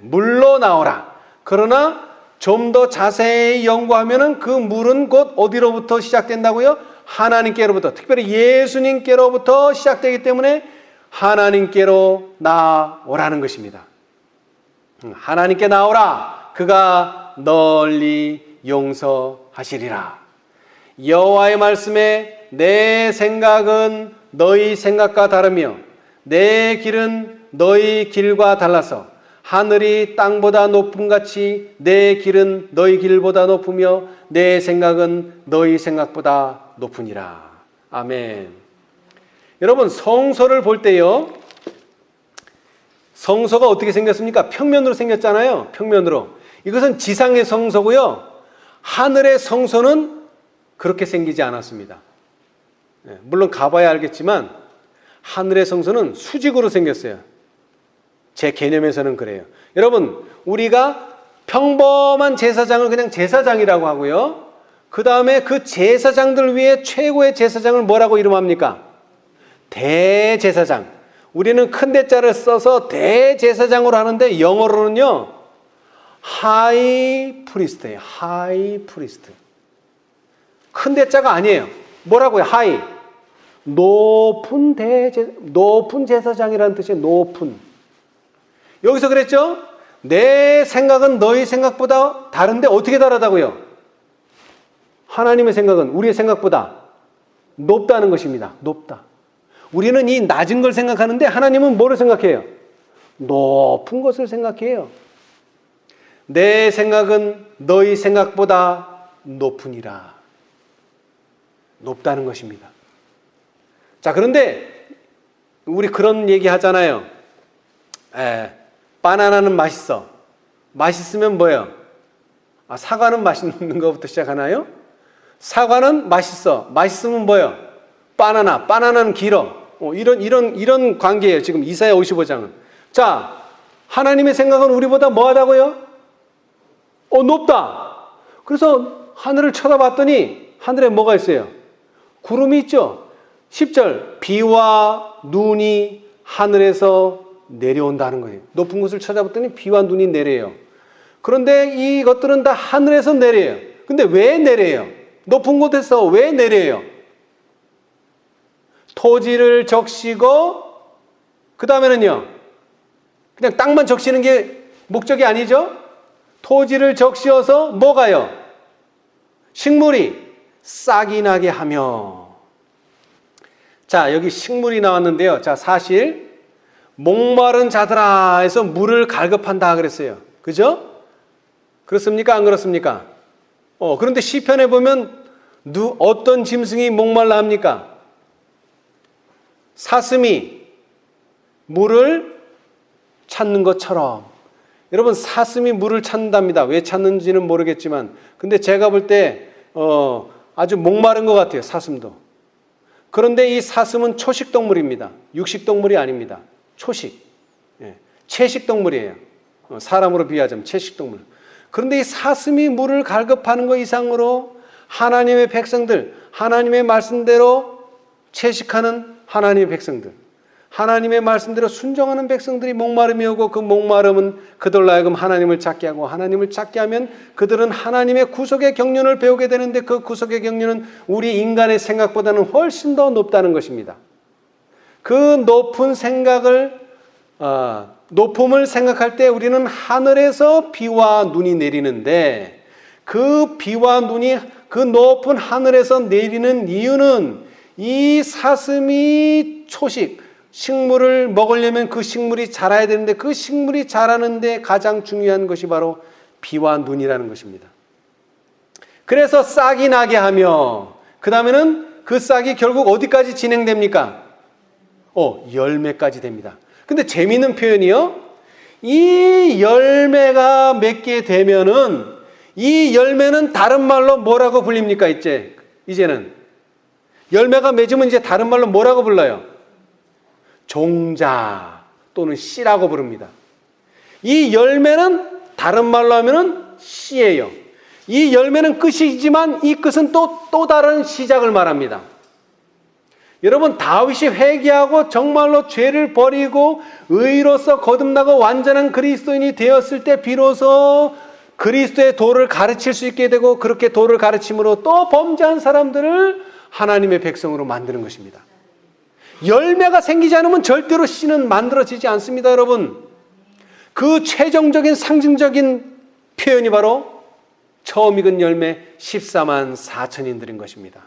물로 나오라. 그러나 좀 더 자세히 연구하면은 그 물은 곧 어디로부터 시작된다고요? 하나님께로부터, 특별히 예수님께로부터 시작되기 때문에 하나님께로 나오라는 것입니다. 하나님께 나오라. 그가 널리 용서하시리라. 여호와의 말씀에 내 생각은 너희 생각과 다르며 내 길은 너희 길과 달라서 하늘이 땅보다 높음같이 내 길은 너희 길보다 높으며 내 생각은 너희 생각보다 높으니라. 아멘. 여러분, 성소를 볼 때요, 성소가 어떻게 생겼습니까? 평면으로 생겼잖아요. 평면으로. 이것은 지상의 성소고요, 하늘의 성소는 그렇게 생기지 않았습니다. 물론 가봐야 알겠지만 하늘의 성소는 수직으로 생겼어요. 제 개념에서는 그래요. 여러분, 우리가 평범한 제사장을 그냥 제사장이라고 하고요, 그 다음에 그 제사장들 위에 최고의 제사장을 뭐라고 이름합니까? 대제사장. 우리는 큰 대자를 써서 대제사장으로 하는데 영어로는요, 하이 프리스트예요. 하이 프리스트. 큰 대자가 아니에요. 뭐라고요? 하이. 높은 제사장이라는 뜻이에요. 높은. 여기서 그랬죠? 내 생각은 너희 생각보다 다른데 어떻게 다르다고요? 하나님의 생각은 우리의 생각보다 높다는 것입니다. 높다. 우리는 이 낮은 걸 생각하는데 하나님은 뭐를 생각해요? 높은 것을 생각해요. 내 생각은 너희 생각보다 높으니라. 높다는 것입니다. 자, 그런데 우리 그런 얘기 하잖아요. 바나나는 맛있어. 맛있으면 뭐예요? 사과는 맛있는 것부터 시작하나요? 사과는 맛있어. 맛있으면 뭐예요? 바나나는 길어. 이런 관계예요. 지금 이사야 55장은. 자, 하나님의 생각은 우리보다 뭐하다고요? 높다. 그래서 하늘을 쳐다봤더니 하늘에 뭐가 있어요? 구름이 있죠. 10절, 비와 눈이 하늘에서 내려온다는 거예요. 높은 곳을 찾아봤더니 비와 눈이 내려요. 그런데 이것들은 다 하늘에서 내려요. 근데 왜 내려요? 높은 곳에서 왜 내려요? 토지를 적시고 그 다음에는요, 그냥 땅만 적시는 게 목적이 아니죠. 토지를 적시어서 뭐가요? 식물이 싹이 나게 하며. 자, 여기 식물이 나왔는데요. 자, 사실 목마른 자들아 해서 물을 갈급한다 그랬어요. 그죠? 그렇습니까? 안 그렇습니까? 그런데 시편에 보면 어떤 짐승이 목말라 합니까? 사슴이 물을 찾는 것처럼. 여러분, 사슴이 물을 찾는답니다. 왜 찾는지는 모르겠지만, 근데 제가 볼 때 아주 목마른 것 같아요. 사슴도. 그런데 이 사슴은 초식동물입니다. 육식동물이 아닙니다. 초식. 채식동물이에요. 사람으로 비유하자면 채식동물. 그런데 이 사슴이 물을 갈급하는 것 이상으로 하나님의 백성들, 하나님의 말씀대로 채식하는 하나님의 백성들, 하나님의 말씀대로 순종하는 백성들이 목마름이 오고, 그 목마름은 그들로 하여금 하나님을 찾게 하고, 하나님을 찾게 하면 그들은 하나님의 구속의 경륜을 배우게 되는데, 그 구속의 경륜은 우리 인간의 생각보다는 훨씬 더 높다는 것입니다. 그 높은 생각을 높음을 생각할 때 우리는 하늘에서 비와 눈이 내리는데, 그 비와 눈이 그 높은 하늘에서 내리는 이유는 이 사슴이 초식, 식물을 먹으려면 그 식물이 자라야 되는데, 그 식물이 자라는데 가장 중요한 것이 바로 비와 눈이라는 것입니다. 그래서 싹이 나게 하며, 그 다음에는 그 싹이 결국 어디까지 진행됩니까? 열매까지 됩니다. 근데 재미있는 표현이요, 이 열매가 맺게 되면은 이 열매는 다른 말로 뭐라고 불립니까? 이제는 열매가 맺으면 이제 다른 말로 뭐라고 불러요? 종자. 또는 씨라고 부릅니다. 이 열매는 다른 말로 하면은 씨예요. 이 열매는 끝이지만 이 끝은 또 다른 시작을 말합니다. 여러분, 다윗이 회개하고 정말로 죄를 버리고 의로서 거듭나고 완전한 그리스도인이 되었을 때 비로소 그리스도의 도를 가르칠 수 있게 되고, 그렇게 도를 가르침으로 또 범죄한 사람들을 하나님의 백성으로 만드는 것입니다. 열매가 생기지 않으면 절대로 씨는 만들어지지 않습니다, 여러분. 그 최종적인 상징적인 표현이 바로 처음 익은 열매 14만 4천인들인 것입니다.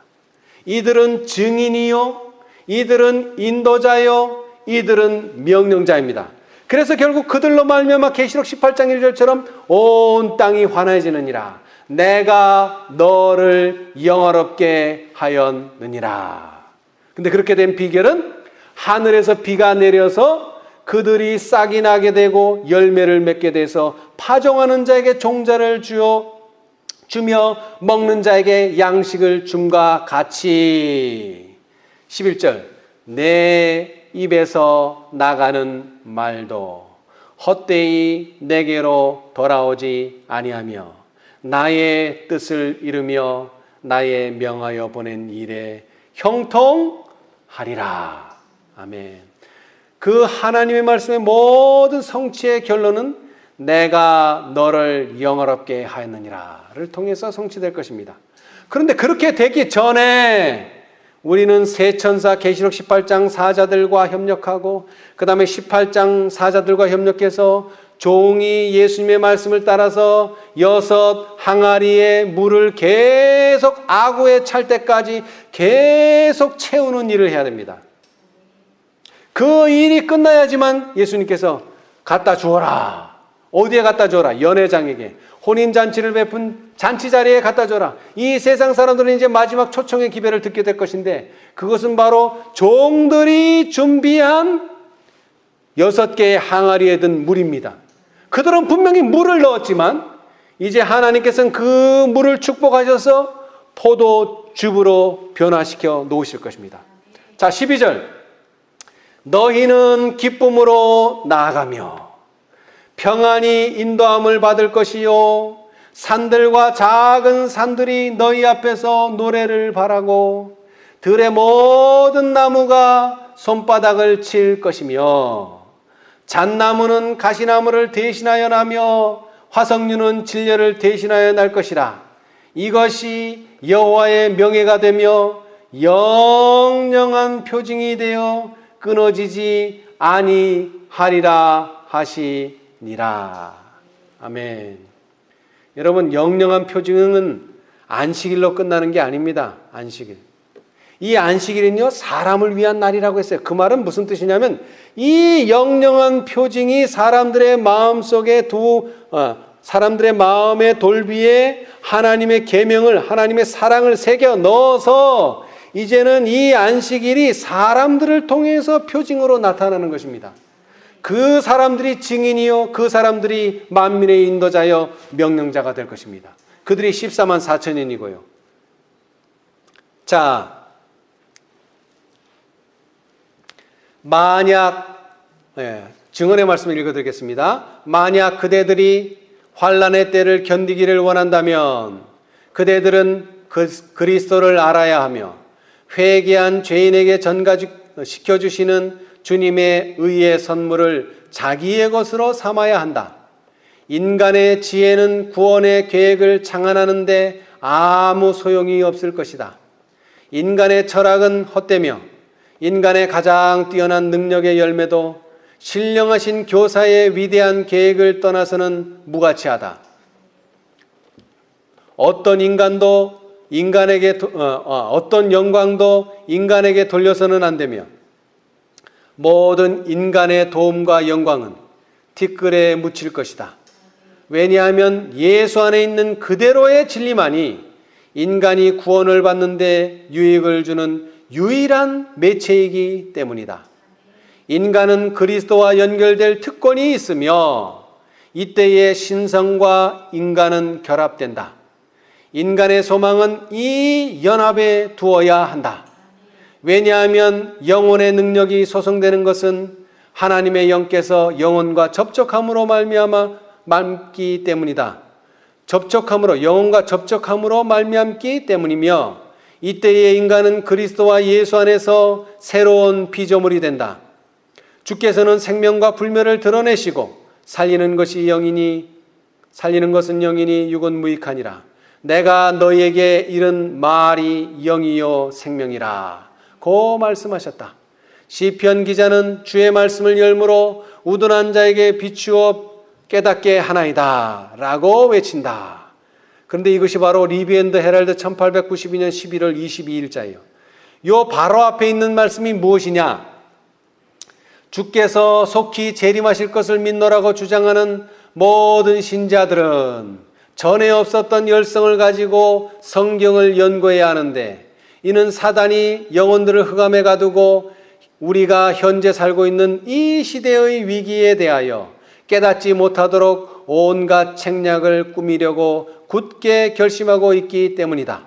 이들은 증인이요, 이들은 인도자요, 이들은 명령자입니다. 그래서 결국 그들로 말미암아 계시록 18장 1절처럼 온 땅이 환해지느니라. 내가 너를 영화롭게 하였느니라. 근데 그렇게 된 비결은 하늘에서 비가 내려서 그들이 싹이 나게 되고 열매를 맺게 돼서 파종하는 자에게 종자를 주며 먹는 자에게 양식을 줌과 같이. 11절, 내 입에서 나가는 말도 헛되이 내게로 돌아오지 아니하며 나의 뜻을 이루며 나의 명하여 보낸 일에 형통하리라. 아멘. 그 하나님의 말씀의 모든 성취의 결론은 내가 너를 영화롭게 하였느니라를 통해서 성취될 것입니다. 그런데 그렇게 되기 전에 우리는 새 천사 계시록 18장 사자들과 협력하고, 그 다음에 18장 사자들과 협력해서 종이 예수님의 말씀을 따라서 6 항아리의 물을 계속 아구에 찰 때까지 계속 채우는 일을 해야 됩니다. 그 일이 끝나야지만 예수님께서 갖다 주어라. 어디에 갖다 주어라? 연회장에게. 혼인잔치를 베푼 잔치자리에 갖다 줘라. 이 세상 사람들은 이제 마지막 초청의 기별을 듣게 될 것인데, 그것은 바로 종들이 준비한 6개의 항아리에 든 물입니다. 그들은 분명히 물을 넣었지만 이제 하나님께서는 그 물을 축복하셔서 포도즙으로 변화시켜 놓으실 것입니다. 자, 12절, 너희는 기쁨으로 나아가며 평안히 인도함을 받을 것이요 산들과 작은 산들이 너희 앞에서 노래를 바라고 들의 모든 나무가 손바닥을 칠 것이며 잣나무는 가시나무를 대신하여 나며 화석류는 진려를 대신하여 날 것이라. 이것이 여호와의 명예가 되며 영영한 표징이 되어 끊어지지 아니하리라 하시니라. 아멘. 여러분, 영영한 표징은 안식일로 끝나는 게 아닙니다. 안식일. 이 안식일은요, 사람을 위한 날이라고 했어요. 그 말은 무슨 뜻이냐면, 이 영영한 표징이 사람들의 마음속에 사람들의 마음의 돌비에 하나님의 계명을, 하나님의 사랑을 새겨 넣어서 이제는 이 안식일이 사람들을 통해서 표징으로 나타나는 것입니다. 그 사람들이 증인이요, 그 사람들이 만민의 인도자여 명령자가 될 것입니다. 그들이 14만 4천인이고요. 자, 만약, 증언의 말씀을 읽어드리겠습니다. 만약 그대들이 환난의 때를 견디기를 원한다면 그대들은 그리스도를 알아야 하며 회개한 죄인에게 전가시켜주시는 주님의 의의 선물을 자기의 것으로 삼아야 한다. 인간의 지혜는 구원의 계획을 창안하는데 아무 소용이 없을 것이다. 인간의 철학은 헛되며 인간의 가장 뛰어난 능력의 열매도 신령하신 교사의 위대한 계획을 떠나서는 무가치하다. 어떤 영광도 인간에게 돌려서는 안 되며 모든 인간의 도움과 영광은 티끌에 묻힐 것이다. 왜냐하면 예수 안에 있는 그대로의 진리만이 인간이 구원을 받는데 유익을 주는 유일한 매체이기 때문이다. 인간은 그리스도와 연결될 특권이 있으며 이때의 신성과 인간은 결합된다. 인간의 소망은 이 연합에 두어야 한다. 왜냐하면 영혼의 능력이 소성되는 것은 하나님의 영께서 영혼과 접촉함으로 말미암기 때문이다. 영혼과 접촉함으로 말미암기 때문이며, 이때의 인간은 그리스도와 예수 안에서 새로운 피조물이 된다. 주께서는 생명과 불멸을 드러내시고 살리는 것은 영이니 육은 무익하니라. 내가 너희에게 이른 말이 영이요 생명이라. 고 말씀하셨다. 시편 기자는 주의 말씀을 열므로 우둔한 자에게 비추어 깨닫게 하나이다 라고 외친다. 그런데 이것이 바로 리비앤드 헤럴드 1892년 11월 22일자예요. 요 바로 앞에 있는 말씀이 무엇이냐? 주께서 속히 재림하실 것을 믿노라고 주장하는 모든 신자들은 전에 없었던 열성을 가지고 성경을 연구해야 하는데, 이는 사단이 영혼들을 흑암에 가두고 우리가 현재 살고 있는 이 시대의 위기에 대하여 깨닫지 못하도록 온갖 책략을 꾸미려고 굳게 결심하고 있기 때문이다.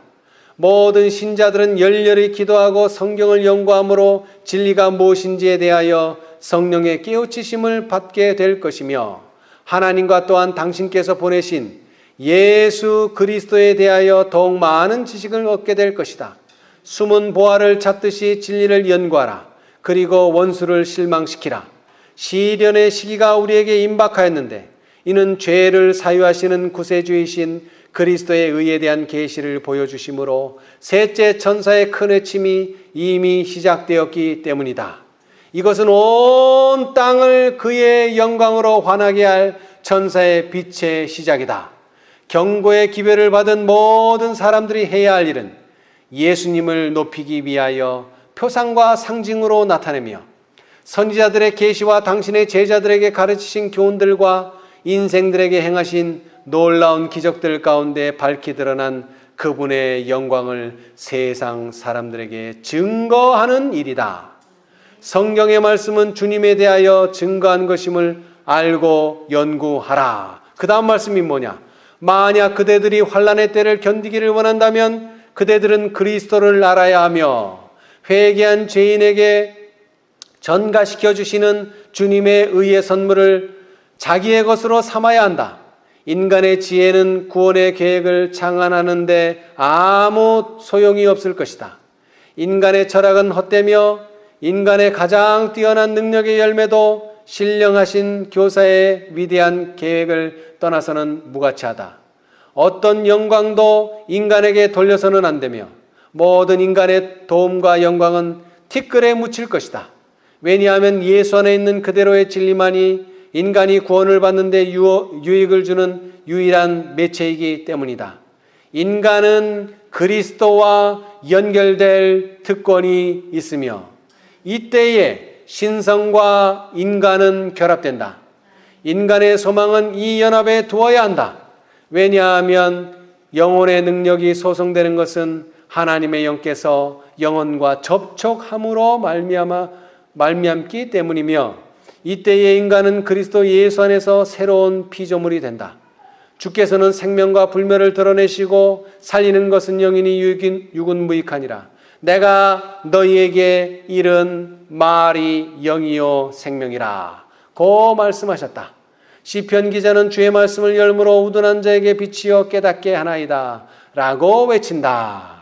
모든 신자들은 열렬히 기도하고 성경을 연구함으로 진리가 무엇인지에 대하여 성령의 깨우치심을 받게 될 것이며, 하나님과 또한 당신께서 보내신 예수 그리스도에 대하여 더욱 많은 지식을 얻게 될 것이다. 숨은 보화를 찾듯이 진리를 연구하라. 그리고 원수를 실망시키라. 시련의 시기가 우리에게 임박하였는데, 이는 죄를 사유하시는 구세주이신 그리스도의 의에 대한 계시를 보여주심으로 셋째 천사의 큰 외침이 이미 시작되었기 때문이다. 이것은 온 땅을 그의 영광으로 환하게 할 천사의 빛의 시작이다. 경고의 기별을 받은 모든 사람들이 해야 할 일은 예수님을 높이기 위하여 표상과 상징으로 나타내며, 선지자들의 계시와 당신의 제자들에게 가르치신 교훈들과 인생들에게 행하신 놀라운 기적들 가운데 밝히 드러난 그분의 영광을 세상 사람들에게 증거하는 일이다. 성경의 말씀은 주님에 대하여 증거한 것임을 알고 연구하라. 그 다음 말씀이 뭐냐? 만약 그대들이 환난의 때를 견디기를 원한다면 그대들은 그리스도를 알아야 하며, 회개한 죄인에게 전가시켜 주시는 주님의 의의 선물을 자기의 것으로 삼아야 한다. 인간의 지혜는 구원의 계획을 창안하는데 아무 소용이 없을 것이다. 인간의 철학은 헛되며, 인간의 가장 뛰어난 능력의 열매도 신령하신 교사의 위대한 계획을 떠나서는 무가치하다. 어떤 영광도 인간에게 돌려서는 안 되며, 모든 인간의 도움과 영광은 티끌에 묻힐 것이다. 왜냐하면 예수 안에 있는 그대로의 진리만이 인간이 구원을 받는데 유익을 주는 유일한 매체이기 때문이다. 인간은 그리스도와 연결될 특권이 있으며, 이때에 신성과 인간은 결합된다. 인간의 소망은 이 연합에 두어야 한다. 왜냐하면 영혼의 능력이 소성되는 것은 하나님의 영께서 영혼과 접촉함으로 말미암기 때문이며, 이때의 인간은 그리스도 예수 안에서 새로운 피조물이 된다. 주께서는 생명과 불멸을 드러내시고 살리는 것은 영이니 육은 무익하니라. 내가 너희에게 이른 말이 영이요 생명이라 고 말씀하셨다. 시편 기자는 주의 말씀을 열므로 우둔한 자에게 비치어 깨닫게 하나이다 라고 외친다.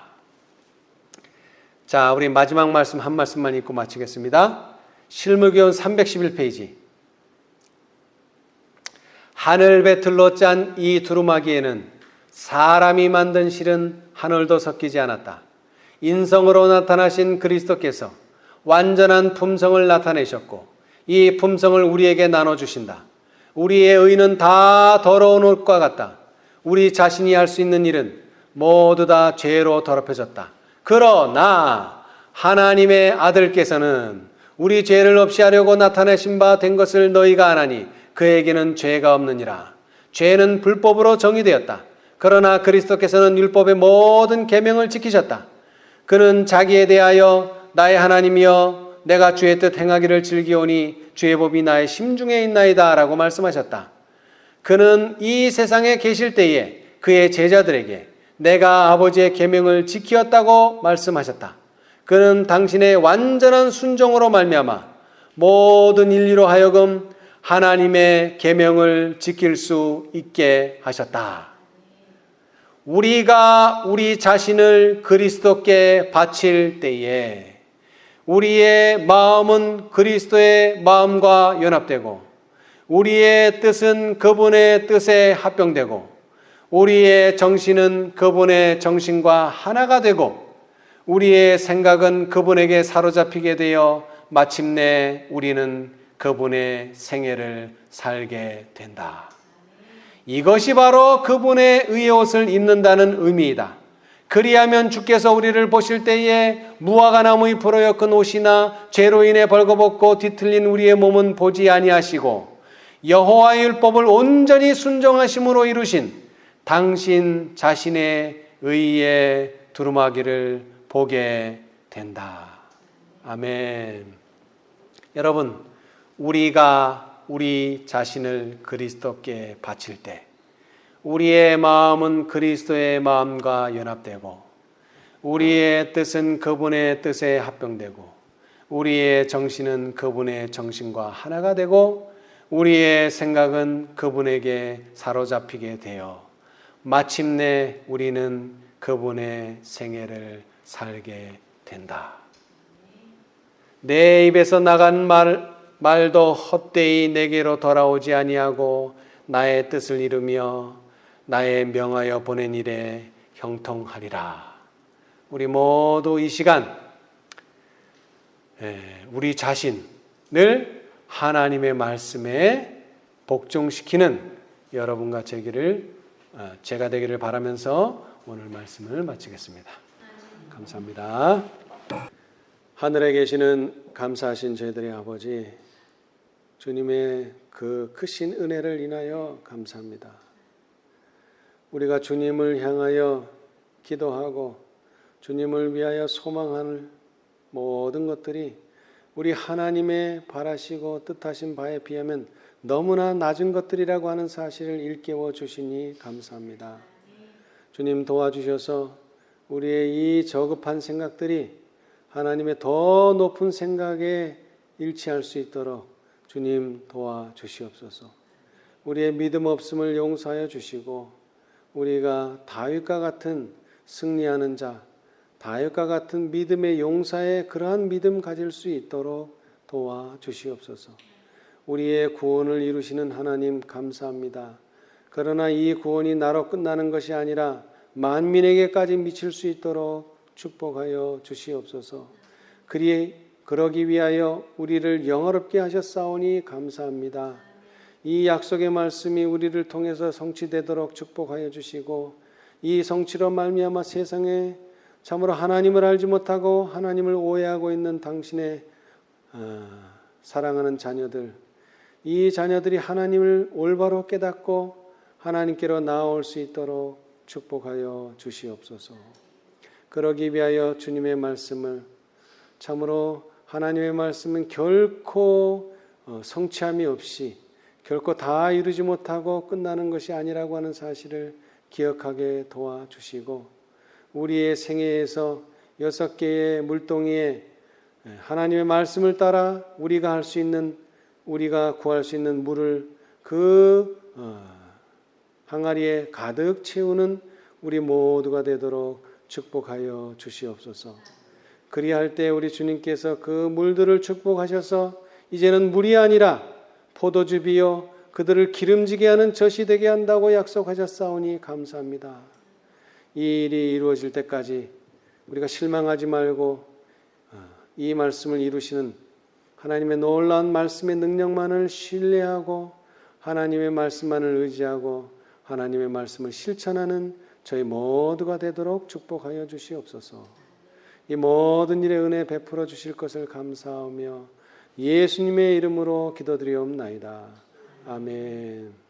자, 우리 마지막 말씀 한 말씀만 읽고 마치겠습니다. 실무교훈 311페이지. 하늘 배틀로 짠 이 두루마기에는 사람이 만든 실은 하늘도 섞이지 않았다. 인성으로 나타나신 그리스도께서 완전한 품성을 나타내셨고, 이 품성을 우리에게 나눠주신다. 우리의 의는 다 더러운 옷과 같다. 우리 자신이 할 수 있는 일은 모두 다 죄로 더럽혀졌다. 그러나 하나님의 아들께서는 우리 죄를 없이 하려고 나타내신 바 된 것을 너희가 아나니 그에게는 죄가 없느니라. 죄는 불법으로 정의되었다. 그러나 그리스도께서는 율법의 모든 계명을 지키셨다. 그는 자기에 대하여 나의 하나님이여 내가 주의 뜻 행하기를 즐기오니 주의 법이 나의 심중에 있나이다 라고 말씀하셨다. 그는 이 세상에 계실 때에 그의 제자들에게 내가 아버지의 계명을 지키었다고 말씀하셨다. 그는 당신의 완전한 순종으로 말미암아 모든 인류로 하여금 하나님의 계명을 지킬 수 있게 하셨다. 우리가 우리 자신을 그리스도께 바칠 때에 우리의 마음은 그리스도의 마음과 연합되고 우리의 뜻은 그분의 뜻에 합병되고 우리의 정신은 그분의 정신과 하나가 되고 우리의 생각은 그분에게 사로잡히게 되어 마침내 우리는 그분의 생애를 살게 된다. 이것이 바로 그분의 의의 옷을 입는다는 의미이다. 그리하면 주께서 우리를 보실 때에 무화과 나무의 풀어 엮은 옷이나 죄로 인해 벌거벗고 뒤틀린 우리의 몸은 보지 아니하시고 여호와의 율법을 온전히 순종하심으로 이루신 당신 자신의 의의 두루마기를 보게 된다. 아멘. 여러분, 우리가 우리 자신을 그리스도께 바칠 때 우리의 마음은 그리스도의 마음과 연합되고 우리의 뜻은 그분의 뜻에 합병되고 우리의 정신은 그분의 정신과 하나가 되고 우리의 생각은 그분에게 사로잡히게 되어 마침내 우리는 그분의 생애를 살게 된다. 내 입에서 나간 말도 헛되이 내게로 돌아오지 아니하고 나의 뜻을 이루며 나의 명하여 보낸 일에 형통하리라. 우리 모두 이 시간 우리 자신을 하나님의 말씀에 복종시키는 여러분과 제가 되기를 바라면서 오늘 말씀을 마치겠습니다. 감사합니다. 하늘에 계시는 감사하신 저희들의 아버지, 주님의 그 크신 은혜를 인하여 감사합니다. 우리가 주님을 향하여 기도하고 주님을 위하여 소망하는 모든 것들이 우리 하나님의 바라시고 뜻하신 바에 비하면 너무나 낮은 것들이라고 하는 사실을 일깨워 주시니 감사합니다. 주님 도와주셔서 우리의 이 저급한 생각들이 하나님의 더 높은 생각에 일치할 수 있도록 주님 도와주시옵소서. 우리의 믿음 없음을 용서하여 주시고 우리가 다윗과 같은 승리하는 자, 다윗과 같은 믿음의 용사의 그러한 믿음 가질 수 있도록 도와주시옵소서. 우리의 구원을 이루시는 하나님 감사합니다. 그러나 이 구원이 나로 끝나는 것이 아니라 만민에게까지 미칠 수 있도록 축복하여 주시옵소서. 그러기 위하여 우리를 영화롭게 하셨사오니 감사합니다. 이 약속의 말씀이 우리를 통해서 성취되도록 축복하여 주시고 이 성취로 말미암아 세상에 참으로 하나님을 알지 못하고 하나님을 오해하고 있는 당신의 사랑하는 자녀들, 이 자녀들이 하나님을 올바로 깨닫고 하나님께로 나아올 수 있도록 축복하여 주시옵소서. 그러기 위하여 주님의 말씀을 참으로 하나님의 말씀은 결코 성취함이 없이 결코 다 이루지 못하고 끝나는 것이 아니라고 하는 사실을 기억하게 도와주시고 우리의 생애에서 6개의 물동이에 하나님의 말씀을 따라 우리가 구할 수 있는 물을 그 항아리에 가득 채우는 우리 모두가 되도록 축복하여 주시옵소서. 그리할 때 우리 주님께서 그 물들을 축복하셔서 이제는 물이 아니라 포도즙이요 그들을 기름지게 하는 젖이 되게 한다고 약속하셨사오니 감사합니다. 이 일이 이루어질 때까지 우리가 실망하지 말고 이 말씀을 이루시는 하나님의 놀라운 말씀의 능력만을 신뢰하고 하나님의 말씀만을 의지하고 하나님의 말씀을 실천하는 저희 모두가 되도록 축복하여 주시옵소서. 이 모든 일에 은혜 베풀어 주실 것을 감사하며 예수님의 이름으로 기도드리옵나이다. 아멘.